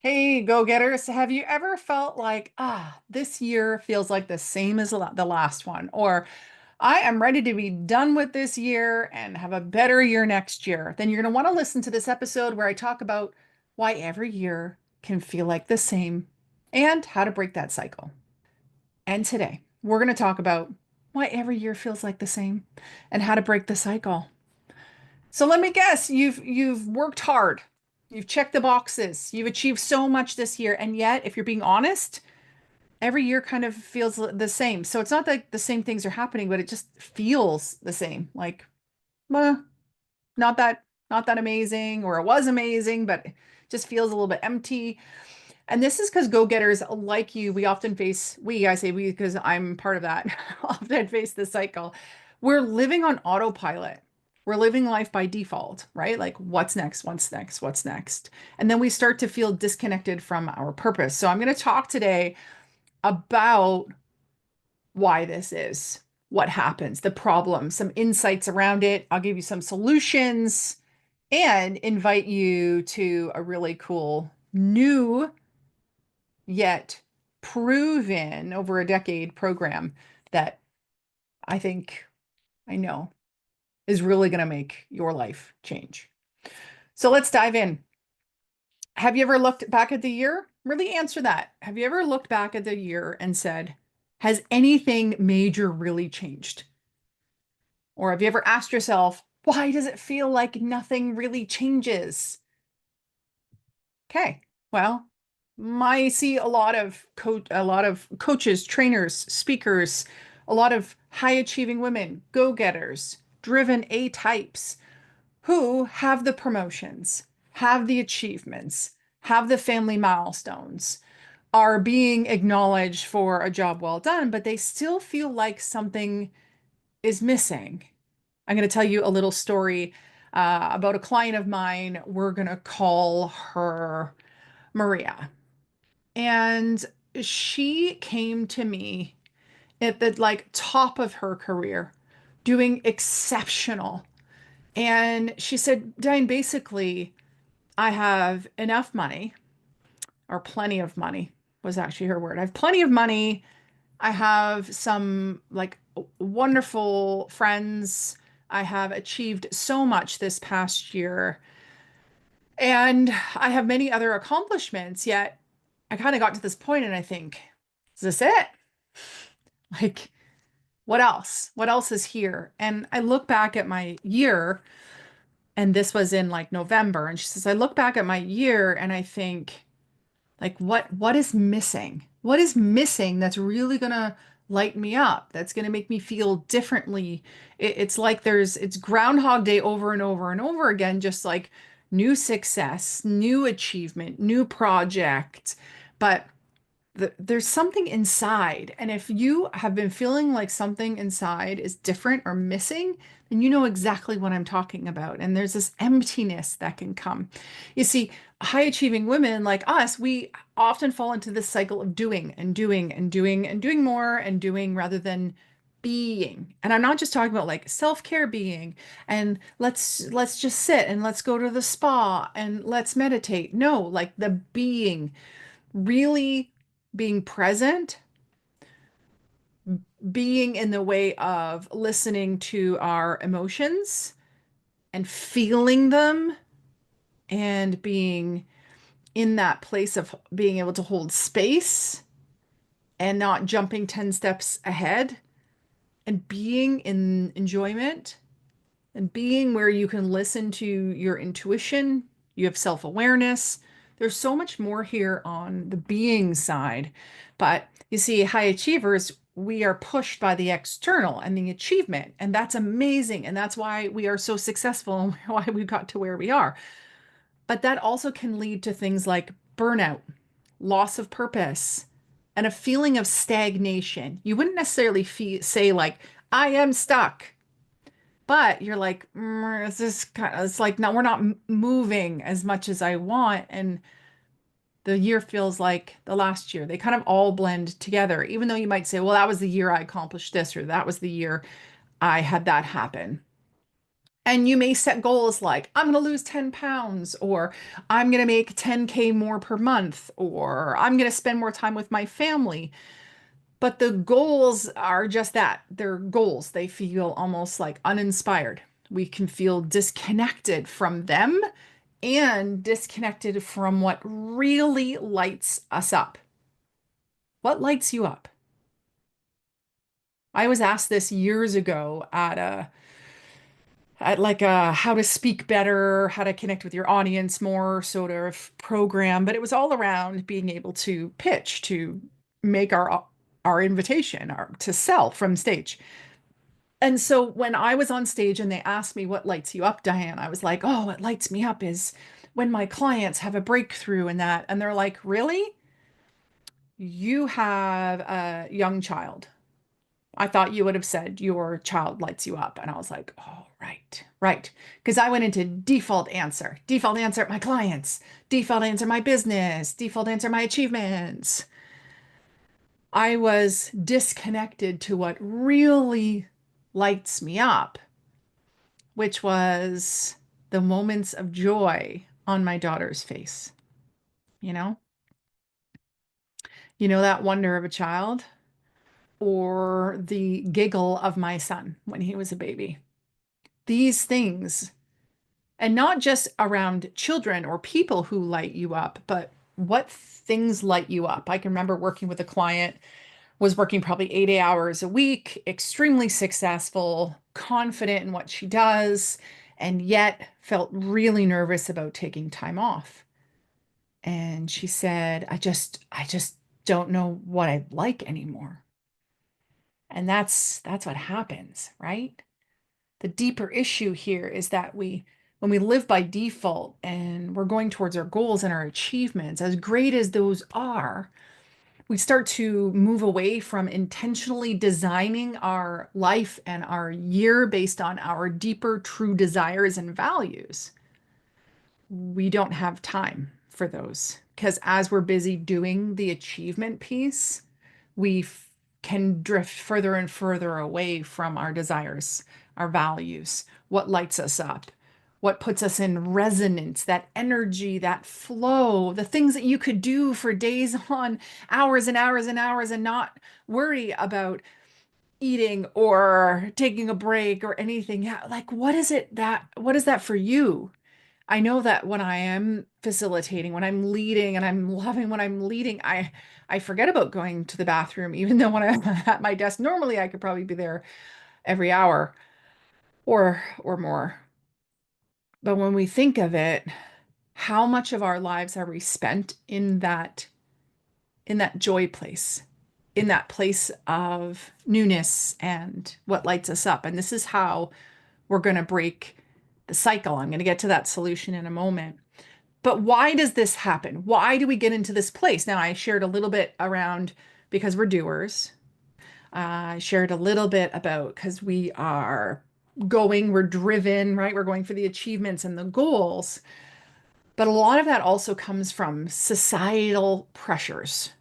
Hey, go-getters, have you ever felt like, this year feels like the same as the last one? Or I am ready to be done with this year and have a better year next year? Then you're going to want to listen to this episode where I talk about why every year can feel like the same and how to break that cycle. And today, we're going to talk about why every year feels like the same and how to break the cycle. So let me guess, you've worked hard. You've checked the boxes. You've achieved so much this year, and yet, if you're being honest, every year kind of feels the same. So it's not that the same things are happening, but it just feels the same. Like, well, not that not that amazing, or it was amazing, but it just feels a little bit empty. And this is because go-getters like you, we often face, I say we because I'm part of that, often face this cycle. We're living on autopilot. We're living life by default, right? Like, what's next? What's next? What's next? And then we start to feel disconnected from our purpose. So I'm going to talk today about why this is, what happens, the problem, some insights around it. I'll give you some solutions and invite you to a really cool new yet proven over a decade program that I think I know is really going to make your life change. So let's dive in. Have you ever looked back at the year? Really answer that. Have you ever looked back at the year and said, has anything major really changed? Or have you ever asked yourself, why does it feel like nothing really changes? Okay. Well, I see a lot of coaches, trainers, speakers, a lot of high achieving women, go-getters, driven A types who have the promotions, have the achievements, have the family milestones, are being acknowledged for a job well done, but they still feel like something is missing. I'm going to tell you a little story about a client of mine. We're going to call her Maria. And she came to me at the like top of her career, doing exceptional. And she said, Diane, basically, I have enough money, or plenty of money was actually her word. I have plenty of money. I have some like wonderful friends. I have achieved so much this past year. And I have many other accomplishments, yet I kind of got to this point and I think, is this it? Like, what else? What else is here? And I look back at my year, and this was in like November, and she says, I look back at my year and I think, like, what is missing? What is missing that's really gonna light me up? That's gonna make me feel differently. It's like it's Groundhog Day over and over and over again, just like new success, new achievement, new project. But there's something inside. And if you have been feeling like something inside is different or missing, then you know exactly what I'm talking about. And there's this emptiness that can come. You see, high achieving women like us, we often fall into this cycle of doing and doing and doing and doing more and doing rather than being. And I'm not just talking about like self-care being and let's just sit and let's go to the spa and let's meditate. No, like the being, really being present, being in the way of listening to our emotions and feeling them, and being in that place of being able to hold space and not jumping 10 steps ahead, and being in enjoyment, and being where you can listen to your intuition, you have self-awareness. There's so much more here on the being side. But you see, high achievers, we are pushed by the external and the achievement, and that's amazing. And that's why we are so successful and why we got to where we are. But that also can lead to things like burnout, loss of purpose, and a feeling of stagnation. You wouldn't necessarily say like, I am stuck, but you're like, it's this kind of, it's like, no, we're not moving as much as I want. And the year feels like the last year. They kind of all blend together, even though you might say, well, that was the year I accomplished this, or that was the year I had that happen. And you may set goals like, I'm going to lose 10 pounds, or I'm going to make 10K more per month, or I'm going to spend more time with my family. But the goals are just that. They're goals. They feel almost like uninspired. We can feel disconnected from them and disconnected from what really lights us up. What lights you up? I was asked this years ago at like a how to speak better, how to connect with your audience more sort of program, but it was all around being able to pitch, to make our invitation, our to sell from stage. And so when I was on stage and they asked me what lights you up, Diane, I was like, oh, what lights me up is when my clients have a breakthrough in that. And they're like, really? You have a young child. I thought you would have said your child lights you up. And I was like, oh, right, right. Because I went into default answer my clients, default answer my business, default answer my achievements. I was disconnected to what really lights me up, which was the moments of joy on my daughter's face. You know, that wonder of a child or the giggle of my son when he was a baby. These things, and not just around children or people who light you up, but what things light you up. I can remember working with a client, was working probably 80 hours a week, extremely successful, confident in what she does, and yet felt really nervous about taking time off. And she said, I just don't know what I like anymore. And that's what happens, right? The deeper issue here is that when we live by default and we're going towards our goals and our achievements, as great as those are, we start to move away from intentionally designing our life and our year based on our deeper, true desires and values. We don't have time for those because as we're busy doing the achievement piece, we can drift further and further away from our desires, our values, what lights us up, what puts us in resonance, that energy, that flow, the things that you could do for days on, hours and hours and hours, and not worry about eating or taking a break or anything. Yeah, like what is that for you? I know that when I am facilitating, when I'm leading and I'm loving when I'm leading, I forget about going to the bathroom, even though when I'm at my desk, normally I could probably be there every hour or more. But when we think of it, how much of our lives are we spent in that joy place, in that place of newness and what lights us up? And this is how we're going to break the cycle. I'm going to get to that solution in a moment. But why does this happen? Why do we get into this place? Now, I shared a little bit around because we're doers. I shared a little bit about because we are we're driven, right? We're going for the achievements and the goals. But a lot of that also comes from societal pressures,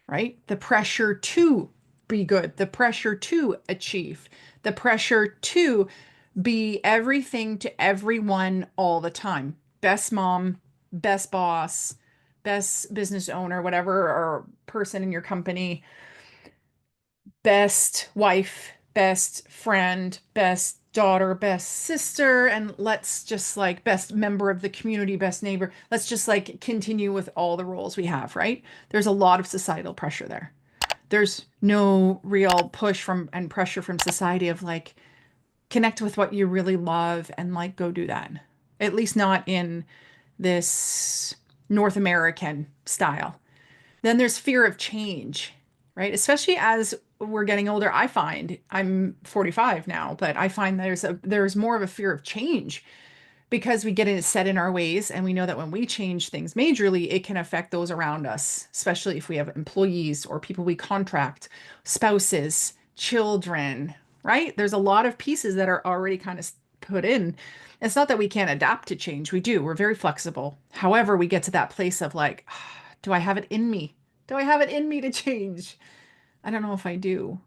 right? The pressure to be good, the pressure to achieve, the pressure to be everything to everyone all the time. Best mom, best boss, best business owner, whatever, or person in your company, best wife, best friend, best daughter, best sister, and let's just like best member of the community, best neighbor. Let's just like continue with all the roles we have, right? There's a lot of societal pressure there. There's no real push from and pressure from society of like connect with what you really love and like go do that. At least not in this North American style. Then there's fear of change, right? Especially as we're getting older, I find I'm 45 now, but I find there's more of a fear of change because we get it set in our ways and we know that when we change things majorly, it can affect those around us, especially if we have employees or people we contract, spouses, children, right? There's a lot of pieces that are already kind of put in. It's not that we can't adapt to change. We do. We're very flexible. However, we get to that place of like, do I have it in me? Do I have it in me to change? I don't know if I do.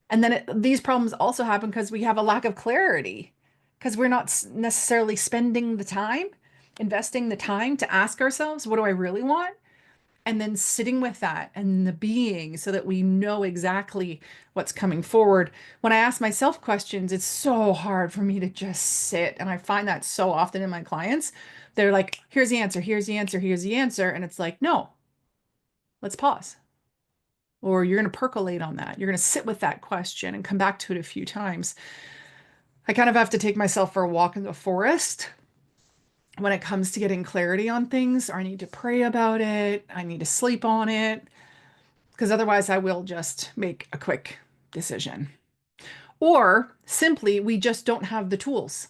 And then these problems also happen because we have a lack of clarity. because we're not necessarily spending the time, investing the time to ask ourselves, what do I really want? And then sitting with that and the being so that we know exactly what's coming forward. When I ask myself questions, it's so hard for me to just sit. And I find that so often in my clients. They're like, here's the answer, here's the answer, here's the answer. And it's like, no, let's pause. Or you're going to percolate on that. You're going to sit with that question and come back to it a few times. I kind of have to take myself for a walk in the forest when it comes to getting clarity on things, or I need to pray about it. I need to sleep on it because otherwise I will just make a quick decision. Or simply, we just don't have the tools.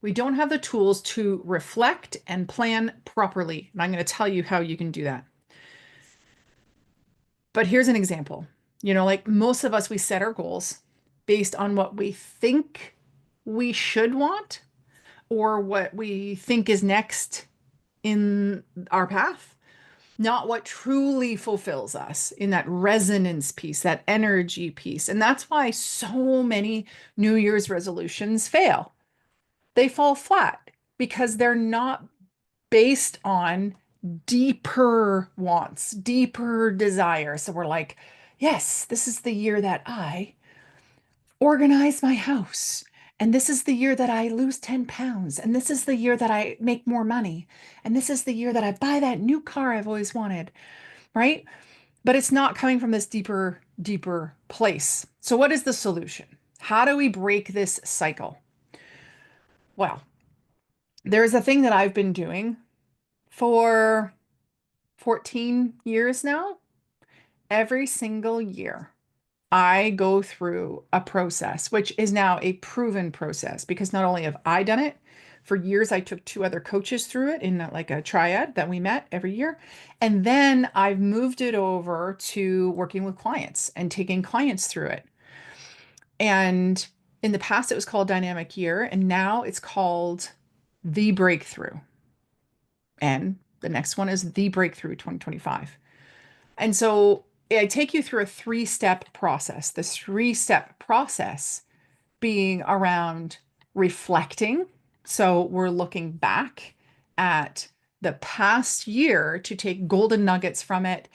We don't have the tools to reflect and plan properly. And I'm going to tell you how you can do that. But here's an example. Like most of us, we set our goals based on what we think we should want or what we think is next in our path, not what truly fulfills us in that resonance piece, that energy piece. And that's why so many New Year's resolutions fail. They fall flat because they're not based on deeper wants, deeper desires. So we're like, yes, this is the year that I organize my house. And this is the year that I lose 10 pounds. And this is the year that I make more money. And this is the year that I buy that new car I've always wanted, right? But it's not coming from this deeper, deeper place. So, what is the solution? How do we break this cycle? Well, there's a thing that I've been doing for 14 years now. Every single year, I go through a process, which is now a proven process because not only have I done it, for years I took two other coaches through it in like a triad that we met every year. And then I've moved it over to working with clients and taking clients through it. And in the past, it was called Dynamic Year, and now it's called The Breakthrough. And the next one is The Breakthrough 2025. And so I take you through a three-step process. This three-step process being around reflecting. So we're looking back at the past year to take golden nuggets from it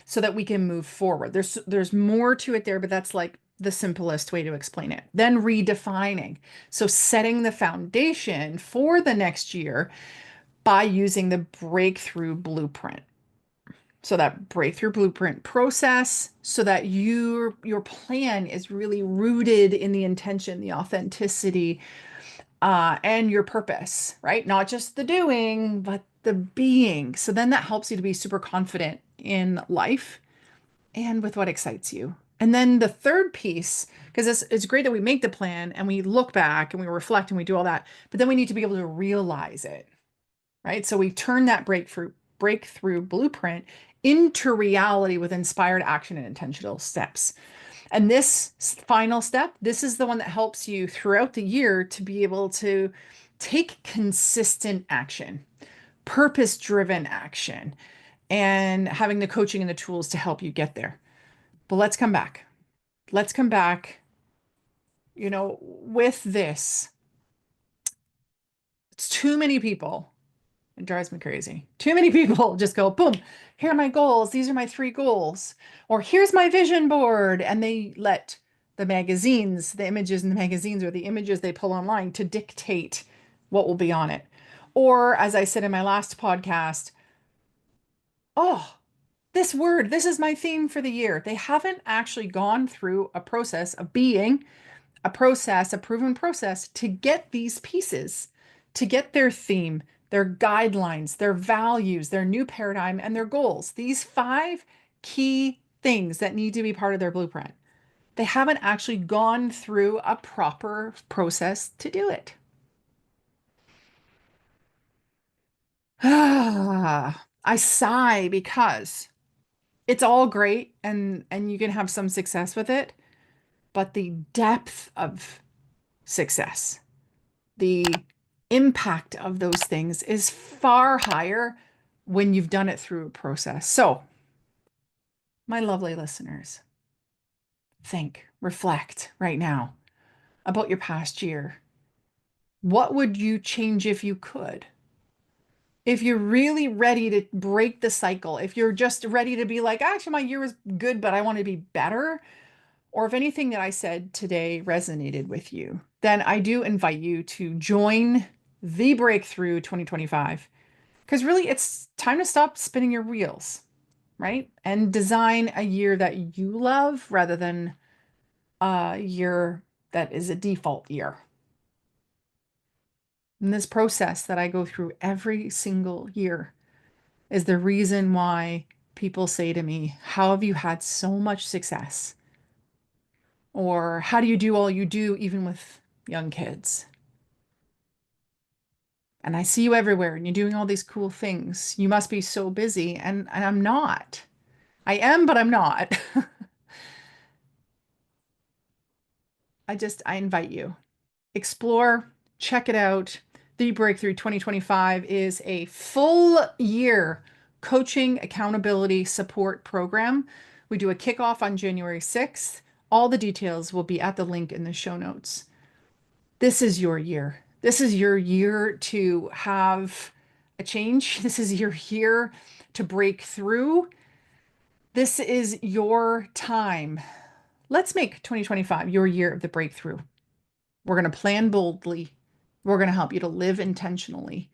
so that we can move forward. There's more to it there, but that's like the simplest way to explain it. Then redefining. So setting the foundation for the next year by using the breakthrough blueprint. So that breakthrough blueprint process so that your plan is really rooted in the intention, the authenticity, and your purpose, right? Not just the doing, but the being. So then that helps you to be super confident in life and with what excites you. And then the third piece, because it's great that we make the plan and we look back and we reflect and we do all that, but then we need to be able to realize it, right? So we turn that breakthrough blueprint into reality with inspired action and intentional steps. And this final step, this is the one that helps you throughout the year to be able to take consistent action, purpose-driven action, and having the coaching and the tools to help you get there. But let's come back. Let's come back, with this. It's too many people. It drives me crazy. Too many people just go, boom, here are my goals. These are my three goals. Or here's my vision board. And they let the magazines, the images in the magazines or the images they pull online to dictate what will be on it. Or as I said in my last podcast, oh, this word, this is my theme for the year. They haven't actually gone through a process of being a process, a proven process to get these pieces, to get their theme, their guidelines, their values, their new paradigm, and their goals. These five key things that need to be part of their blueprint. They haven't actually gone through a proper process to do it. I sigh because it's all great and you can have some success with it, but the depth of success, the impact of those things is far higher when you've done it through a process. So, my lovely listeners, think, reflect right now about your past year. What would you change if you could? If you're really ready to break the cycle, if you're just ready to be like, actually, my year was good, but I want to be better, or if anything that I said today resonated with you, then I do invite you to join the Breakthrough 2025. Because really, it's time to stop spinning your wheels, right? And design a year that you love rather than a year that is a default year. And this process that I go through every single year is the reason why people say to me, how have you had so much success? Or how do you do all you do, even with young kids? And I see you everywhere and you're doing all these cool things. You must be so busy. And I'm not. I am, but I'm not. I invite you. Explore, check it out. The Breakthrough 2025 is a full year coaching, accountability, support program. We do a kickoff on January 6th. All the details will be at the link in the show notes. This is your year. This is your year to have a change. This is your year to break through. This is your time. Let's make 2025 your year of the breakthrough. We're going to plan boldly. We're going to help you to live intentionally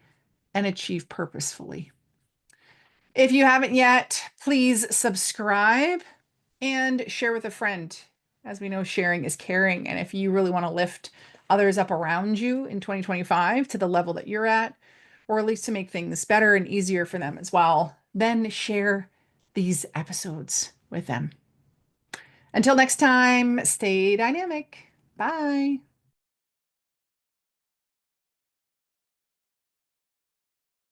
and achieve purposefully. If you haven't yet, please subscribe and share with a friend. As we know, sharing is caring. And if you really want to lift others up around you in 2025 to the level that you're at, or at least to make things better and easier for them as well, then share these episodes with them. Until next time, stay dynamic. Bye.